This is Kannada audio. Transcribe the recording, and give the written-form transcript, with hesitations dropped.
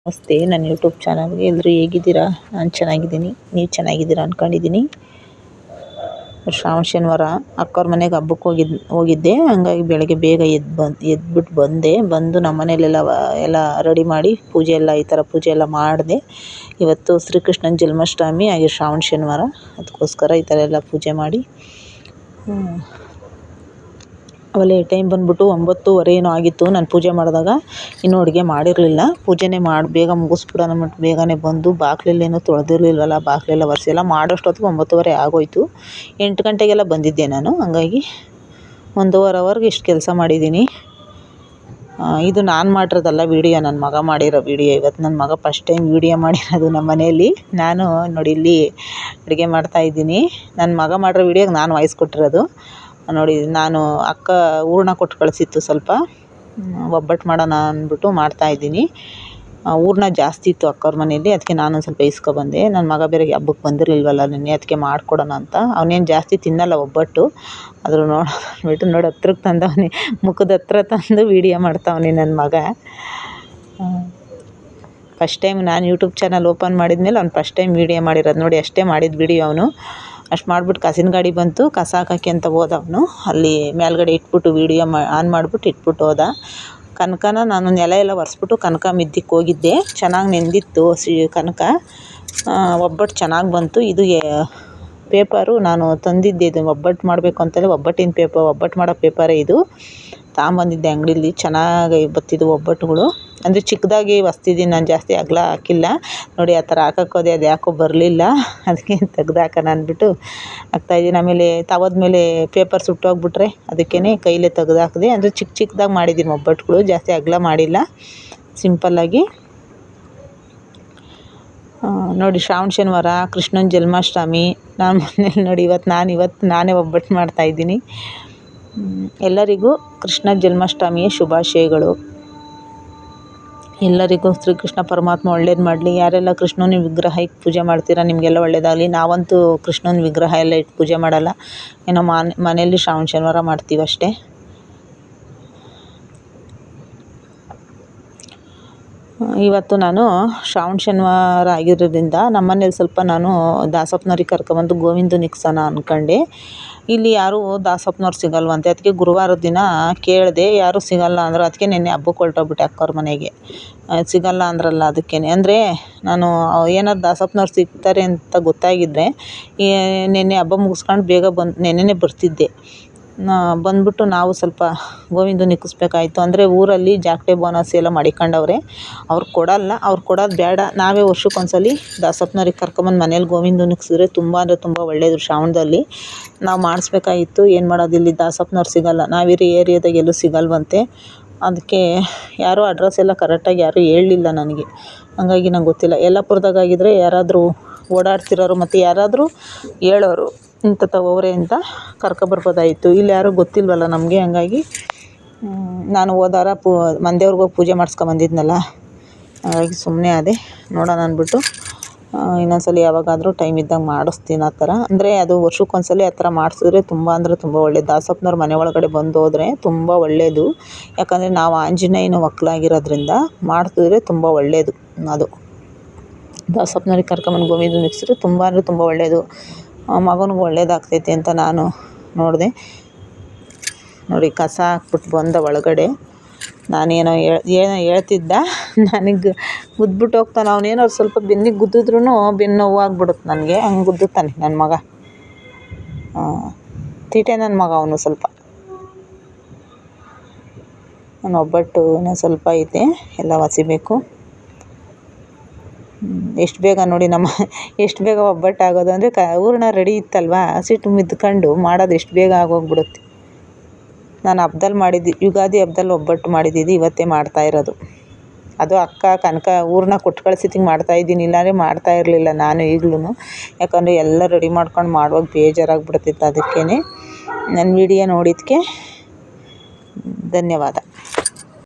ನಮಸ್ತೆ, ನನ್ನ ಯೂಟ್ಯೂಬ್ ಚಾನಲ್ಗೆ ಎಲ್ಲರೂ ಹೇಗಿದ್ದೀರಾ? ನಾನು ಚೆನ್ನಾಗಿದ್ದೀನಿ, ನೀವು ಚೆನ್ನಾಗಿದ್ದೀರಾ ಅಂದ್ಕೊಂಡಿದ್ದೀನಿ. ಶ್ರಾವಣ ಶನಿವಾರ ಅಕ್ಕವ್ರ ಮನೆಗೆ ಹಬ್ಬಕ್ಕೆ ಹೋಗಿದ್ದೆ. ಹಂಗಾಗಿ ಬೆಳಗ್ಗೆ ಬೇಗ ಎದ್ಬಿಟ್ಟು ಬಂದು ನಮ್ಮ ಮನೇಲೆಲ್ಲ ಎಲ್ಲ ರೆಡಿ ಮಾಡಿ ಪೂಜೆ ಎಲ್ಲ ಈ ಥರ ಪೂಜೆ ಎಲ್ಲ ಮಾಡಿದೆ. ಇವತ್ತು ಶ್ರೀಕೃಷ್ಣನ ಜನ್ಮಾಷ್ಟಮಿ ಹಾಗೆ ಶ್ರಾವಣ ಶನಿವಾರ, ಅದಕ್ಕೋಸ್ಕರ ಈ ಥರ ಎಲ್ಲ ಪೂಜೆ ಮಾಡಿ ಆಮೇಲೆ ಟೈಮ್ ಬಂದುಬಿಟ್ಟು 9:30 ಏನೋ ಆಗಿತ್ತು ನಾನು ಪೂಜೆ ಮಾಡಿದಾಗ. ಇನ್ನೂ ಅಡುಗೆ ಮಾಡಿರಲಿಲ್ಲ. ಪೂಜೆನೇ ಬೇಗ ಮುಗಿಸ್ಬಿಡೋಣ ಅಂದ್ಬಿಟ್ಟು ಬೇಗನೆ ಬಂದು ಬಾಗಿಲೆಲ್ಲೇನೂ ತೊಳೆದಿರಲಿಲ್ವಲ್ಲ, ಬಾಗಿಲೆಲ್ಲ ಒರೆಸಿ ಎಲ್ಲ ಮಾಡೋಷ್ಟೊತ್ತಿಗೆ 9:30 ಆಗೋಯ್ತು. 8 ಗಂಟೆಗೆಲ್ಲ ಬಂದಿದ್ದೆ ನಾನು. ಹಂಗಾಗಿ 1.5 ಅವರ್ಗೆ ಇಷ್ಟು ಕೆಲಸ ಮಾಡಿದ್ದೀನಿ. ಇದು ನಾನು ಮಾಡಿರೋದಲ್ಲ ವೀಡಿಯೋ, ನನ್ನ ಮಗ ಮಾಡಿರೋ ವೀಡಿಯೋ. ಇವತ್ತು ನನ್ನ ಮಗ ಫಸ್ಟ್ ಟೈಮ್ ವೀಡಿಯೋ ಮಾಡಿರೋದು ನಮ್ಮ ಮನೆಯಲ್ಲಿ. ನಾನು ನೋಡಿ ಇಲ್ಲಿ ಅಡುಗೆ ಮಾಡ್ತಾಯಿದ್ದೀನಿ. ನನ್ನ ಮಗ ಮಾಡಿರೋ ವೀಡಿಯೋಗೆ ನಾನು ವಾಯ್ಸ್ ಕೊಟ್ಟಿರೋದು. ನೋಡಿ, ನಾನು ಅಕ್ಕ ಹೂರಣ ಕೊಟ್ಟು ಕಳಿಸಿತ್ತು ಸ್ವಲ್ಪ, ಒಬ್ಬಟ್ಟು ಮಾಡೋಣ ಅಂದ್ಬಿಟ್ಟು ಮಾಡ್ತಾಯಿದ್ದೀನಿ. ಹೂರಣ ಜಾಸ್ತಿ ಇತ್ತು ಅಕ್ಕವ್ರ ಮನೆಯಲ್ಲಿ, ಅದಕ್ಕೆ ನಾನೊಂದು ಸ್ವಲ್ಪ ಇಸ್ಕೊಬಂದೆ. ನನ್ನ ಮಗ ಬೇರೆ ಹಬ್ಬಕ್ಕೆ ಬಂದಿರಲಿಲ್ವಲ್ಲ ನಿನ್ನೆ, ಅದಕ್ಕೆ ಮಾಡ್ಕೊಡೋಣ ಅಂತ. ಅವನೇನು ಜಾಸ್ತಿ ತಿನ್ನಲ್ಲ ಒಬ್ಬಟ್ಟು, ಆದರೂ ನೋಡ್ಬಿಟ್ಟು ನೋಡಿ ಹತ್ರಕ್ಕೆ ತಂದವನೇ, ಮುಖದ ಹತ್ರ ತಂದು ವೀಡಿಯೋ ಮಾಡ್ತಾವನೆ ನನ್ನ ಮಗ. ಫಸ್ಟ್ ಟೈಮ್ ನಾನು ಯೂಟ್ಯೂಬ್ ಚಾನಲ್ ಓಪನ್ ಮಾಡಿದ್ಮೇಲೆ ಅವ್ನು ಫಸ್ಟ್ ಟೈಮ್ ವೀಡಿಯೋ ಮಾಡಿರೋದು. ನೋಡಿ ಅಷ್ಟೇ ಮಾಡಿದ ವೀಡಿಯೋ ಅವನು. ಅಷ್ಟು ಮಾಡಿಬಿಟ್ಟು ಕಸಿನ ಗಾಡಿ ಬಂತು, ಕಸ ಹಾಕೋಕ್ಕೆ ಅಂತ ಹೋದ ಅವನು. ಅಲ್ಲಿ ಮೇಲ್ಗಡೆ ಇಟ್ಬಿಟ್ಟು ವೀಡಿಯೋ ಆನ್ ಮಾಡಿಬಿಟ್ಟು ಇಟ್ಬಿಟ್ಟು ಹೋದ. ಕನಕನ ನಾನು ನೆಲ ಎಲ್ಲ ಒರೆಸ್ಬಿಟ್ಟು ಕನಕ ಮಿದ್ದಿಕ್ಕೆ ಹೋಗಿದ್ದೆ. ಚೆನ್ನಾಗಿ ನೆಂದಿತ್ತು ಕನಕ. ಒಬ್ಬಟ್ಟು ಚೆನ್ನಾಗಿ ಬಂತು. ಇದು ಪೇಪರು ನಾನು ತಂದಿದ್ದೆ, ಇದು ಒಬ್ಬಟ್ಟು ಮಾಡಬೇಕು ಅಂತಲೇ ಒಬ್ಬಟ್ಟಿನ ಒಬ್ಬಟ್ಟು ಮಾಡೋ ಪೇಪರೇ ಇದು. ತಗೊಂಬಂದಿದ್ದೆ ಅಂಗಡೀಲಿ. ಚೆನ್ನಾಗಿ ಬತ್ತಿದ್ದು ಒಬ್ಬಟ್ಟುಗಳು. ಅಂದರೆ ಚಿಕ್ಕದಾಗಿ ಹೊಸ್ತಿದ್ದೀನಿ ನಾನು, ಜಾಸ್ತಿ ಅಗಲ ಹಾಕಿಲ್ಲ. ನೋಡಿ ಆ ಥರ ಹಾಕೋಕ್ಕೋದೆ, ಅದು ಯಾಕೋ ಬರಲಿಲ್ಲ. ಅದಕ್ಕೆ ತೆಗ್ದು ಹಾಕೋಣ ಅಂದ್ಬಿಟ್ಟು ಹಾಕ್ತಾಯಿದ್ದೀನಿ. ಆಮೇಲೆ ತವದ ಮೇಲೆ ಪೇಪರ್ ಸುಟ್ಟೋಗ್ಬಿಟ್ರೆ ಅದಕ್ಕೇ ಕೈಲೇ ತೆಗ್ದು ಹಾಕಿದೆ. ಅಂದರೆ ಚಿಕ್ಕದಾಗಿ ಮಾಡಿದ್ದೀನಿ ಒಬ್ಬಟ್ಟುಗಳು, ಜಾಸ್ತಿ ಅಗಲ ಮಾಡಿಲ್ಲ, ಸಿಂಪಲ್ಲಾಗಿ. ನೋಡಿ ಶ್ರಾವಣ ಶನಿವಾರ ಕೃಷ್ಣನ ಜನ್ಮಾಷ್ಟಮಿ. ನಾನು ಮನೇಲಿ ನೋಡಿ ಇವತ್ತು ನಾನೇ ಒಬ್ಬಟ್ಟು ಮಾಡ್ತಾಯಿದ್ದೀನಿ. ಎಲ್ಲರಿಗೂ ಕೃಷ್ಣ ಜನ್ಮಾಷ್ಟಮಿಯ ಶುಭಾಶಯಗಳು. ಎಲ್ಲರಿಗೂ ಶ್ರೀಕೃಷ್ಣ ಪರಮಾತ್ಮ ಒಳ್ಳೇದು ಮಾಡಲಿ. ಯಾರೆಲ್ಲ ಕೃಷ್ಣನ ವಿಗ್ರಹ ಇಟ್ಟು ಪೂಜೆ ಮಾಡ್ತೀರಾ ನಿಮಗೆಲ್ಲ ಒಳ್ಳೇದಾಗಲಿ. ನಾವಂತೂ ಕೃಷ್ಣನ ವಿಗ್ರಹ ಎಲ್ಲ ಇಟ್ಟು ಪೂಜೆ ಮಾಡಲ್ಲ, ಏನೋ ಮನೆಯಲ್ಲಿ ಶ್ರಾವಣ ಶನಿವಾರ ಮಾಡ್ತೀವಿ ಅಷ್ಟೇ. ಇವತ್ತು ನಾನು ಶ್ರಾವಣ ಶನಿವಾರ ಆಗಿರೋದ್ರಿಂದ ನಮ್ಮ ಮನೇಲಿ ಸ್ವಲ್ಪ ನಾನು ದಾಸಪ್ಪನವ್ರಿಗೆ ಕರ್ಕೊಬಂದು ಗೋವಿಂದನ ಇಕ್ಸೋಣ ಅಂದ್ಕೊಂಡೆ. ಇಲ್ಲಿ ಯಾರೂ ದಾಸಪ್ಪನವ್ರು ಸಿಗಲ್ವಂತೆ, ಅದಕ್ಕೆ ಗುರುವಾರದ ದಿನ ಕೇಳಿದೆ, ಯಾರೂ ಸಿಗಲ್ಲ ಅಂದರು. ಅದಕ್ಕೆ ನಿನ್ನೆ ಹಬ್ಬಕ್ಕೆ ಹೊರಟೋಗ್ಬಿಟ್ಟೆ ಅಕ್ಕವ್ರ ಮನೆಗೆ. ಸಿಗಲ್ಲ ಅಂದ್ರಲ್ಲ ಅದಕ್ಕೇ. ಅಂದರೆ ನಾನು ಏನಾದ್ರು ದಾಸಪ್ಪನವ್ರು ಸಿಗ್ತಾರೆ ಅಂತ ಗೊತ್ತಾಗಿದ್ದರೆ ನಿನ್ನೆ ಹಬ್ಬ ಮುಗಿಸ್ಕೊಂಡು ಬೇಗ ನೆನ್ನೆನೇ ಬರ್ತಿದ್ದೆ. ಬಂದ್ಬಿಟ್ಟು ನಾವು ಸ್ವಲ್ಪ ಗೋವಿಂದನ ಇಕ್ಕಿಸ್ಬೇಕಾಯ್ತು. ಅಂದರೆ ಊರಲ್ಲಿ ಜಾಕಟೆ ಬೋನಸ್ ಎಲ್ಲ ಮಡಿಕೊಂಡವ್ರೆ. ಅವ್ರು ಕೊಡಲ್ಲ, ಅವ್ರು ಕೊಡೋದು ಬೇಡ, ನಾವೇ ವರ್ಷಕ್ಕೊಂದ್ಸಲಿ ದಾಸಪ್ಪನವ್ರಿಗೆ ಕರ್ಕೊಂಬಂದು ಮನೇಲಿ ಗೋವಿಂದನ ಇಕ್ಕಿಸಿದ್ರೆ ತುಂಬ ಅಂದರೆ ತುಂಬ ಒಳ್ಳೆಯದು. ಶ್ರಾವಣದಲ್ಲಿ ನಾವು ಮಾಡಿಸ್ಬೇಕಾಗಿತ್ತು. ಏನು ಮಾಡೋದು, ಇಲ್ಲಿ ದಾಸಪ್ಪನವ್ರು ಸಿಗಲ್ಲ, ನಾವಿರೋ ಏರಿಯಾದಾಗ ಎಲ್ಲೂ ಸಿಗಲ್ವಂತೆ. ಅದಕ್ಕೆ ಯಾರೂ ಅಡ್ರೆಸ್ ಎಲ್ಲ ಕರೆಕ್ಟಾಗಿ ಯಾರೂ ಹೇಳಲಿಲ್ಲ ನನಗೆ. ಹಂಗಾಗಿ ನಂಗೆ ಗೊತ್ತಿಲ್ಲ. ಯಲ್ಲಾಪುರದಾಗಿದ್ದರೆ ಯಾರಾದರೂ ಓಡಾಡ್ತಿರೋರು ಮತ್ತು ಯಾರಾದರೂ ಹೇಳೋರು ಇಂಥ ತಗೋವ್ರೆ ಅಂತ ಕರ್ಕೊಬರ್ಬೋದಾಯಿತು. ಇಲ್ಲಿ ಯಾರೂ ಗೊತ್ತಿಲ್ವಲ್ಲ ನಮಗೆ. ಹಂಗಾಗಿ ನಾನು ಹೋದಾರ ಮಂದೇವ್ರಿಗೆ ಹೋಗಿ ಪೂಜೆ ಮಾಡಿಸ್ಕೊಂಬಂದಿದ್ನಲ್ಲ, ಹಾಗಾಗಿ ಸುಮ್ಮನೆ ಅದೇ ನೋಡೋಣ ಅಂದ್ಬಿಟ್ಟು ಇನ್ನೊಂದ್ಸಲಿ ಯಾವಾಗಾದರೂ ಟೈಮ್ ಇದ್ದಾಗ ಮಾಡಿಸ್ತೀನಿ ಆ ಥರ. ಅಂದರೆ ಅದು ವರ್ಷಕ್ಕೊಂದ್ಸಲಿ ಆ ಥರ ಮಾಡಿಸಿದ್ರೆ ತುಂಬ ಅಂದರೆ ತುಂಬ ಒಳ್ಳೆಯದು. ದಾಸಪ್ಪನವ್ರ ಮನೆ ಒಳಗಡೆ ಬಂದು ಹೋದರೆ ತುಂಬ ಒಳ್ಳೆಯದು. ಯಾಕಂದರೆ ನಾವು ಆಂಜನೇಯನ ಮಕ್ಕಳಾಗಿರೋದ್ರಿಂದ ಮಾಡಿಸಿದ್ರೆ ತುಂಬ ಒಳ್ಳೆಯದು. ಅದು ದಾಸಪ್ಪನವ್ರಿಗೆ ಕರ್ಕೊಂಬಂದು ಗೋವಿಂದನ ಇಕ್ಕಿಸಿದ್ರೆ ತುಂಬ ಅಂದರೆ ತುಂಬ ಒಳ್ಳೆಯದು. ಮಗನಿಗೆ ಒಳ್ಳೇದಾಗ್ತೈತೆ ಅಂತ ನಾನು ನೋಡಿದೆ. ನೋಡಿ ಕಸ ಹಾಕ್ಬಿಟ್ಟು ಬಂದ ಒಳಗಡೆ. ನಾನೇನೋ ಹೇಳ್ತಿದ್ದ, ನನಗೆ ಗುದ್ಬಿಟ್ಟು ಹೋಗ್ತಾನೆ. ಅವನೇನೋ ಸ್ವಲ್ಪ ಬೆನ್ನಿಗೆ ಗುದ್ದಿದ್ರೂ ಬೆನ್ನು ನೋವು ಆಗ್ಬಿಡುತ್ತೆ ನನಗೆ. ಹಂಗೆ ಗುದ್ದುತ್ತಾನೆ ನನ್ನ ಮಗ. ತೀಟೆ ನನ್ನ ಮಗ ಅವನು ಸ್ವಲ್ಪ. ನಾನು ಒಬ್ಬಟ್ಟು ಇನ್ನೂ ಸ್ವಲ್ಪ ಐತೆ, ಎಲ್ಲ ಒಸಿಬೇಕು. ಎಷ್ಟು ಬೇಗ ನೋಡಿ ಎಷ್ಟು ಬೇಗ ಒಬ್ಬಟ್ಟು ಆಗೋದು. ಅಂದರೆ ಹೂರಣ ರೆಡಿ ಇತ್ತಲ್ವ, ಹಸಿಟ್ಟು ಮಿದ್ಕೊಂಡು ಮಾಡೋದು ಎಷ್ಟು ಬೇಗ ಆಗೋಗ್ಬಿಡುತ್ತೆ. ನಾನು ಹಬ್ದಲ್ಲಿ ಯುಗಾದಿ ಹಬ್ದಲ್ಲಿ ಒಬ್ಬಟ್ಟು ಮಾಡಿದ್ದಿದ್ದು ಇವತ್ತೇ ಮಾಡ್ತಾಯಿರೋದು. ಅದು ಅಕ್ಕ ಕನಕ ಹೂರಣ ಕೊಟ್ಟು ಕಳಿಸಿದ್ದು ಮಾಡ್ತಾಯಿದ್ದೀನಿ, ಇಲ್ಲಾಂದರೆ ಮಾಡ್ತಾಯಿರಲಿಲ್ಲ ನಾನು ಈಗಲೂ. ಯಾಕಂದರೆ ಎಲ್ಲ ರೆಡಿ ಮಾಡ್ಕೊಂಡು ಮಾಡುವಾಗ ಬೇಜಾರಾಗ್ಬಿಡ್ತಿತ್ತು. ಅದಕ್ಕೇ ನನ್ನ ವಿಡಿಯೋ ನೋಡಿದ್ದಕ್ಕೆ ಧನ್ಯವಾದ.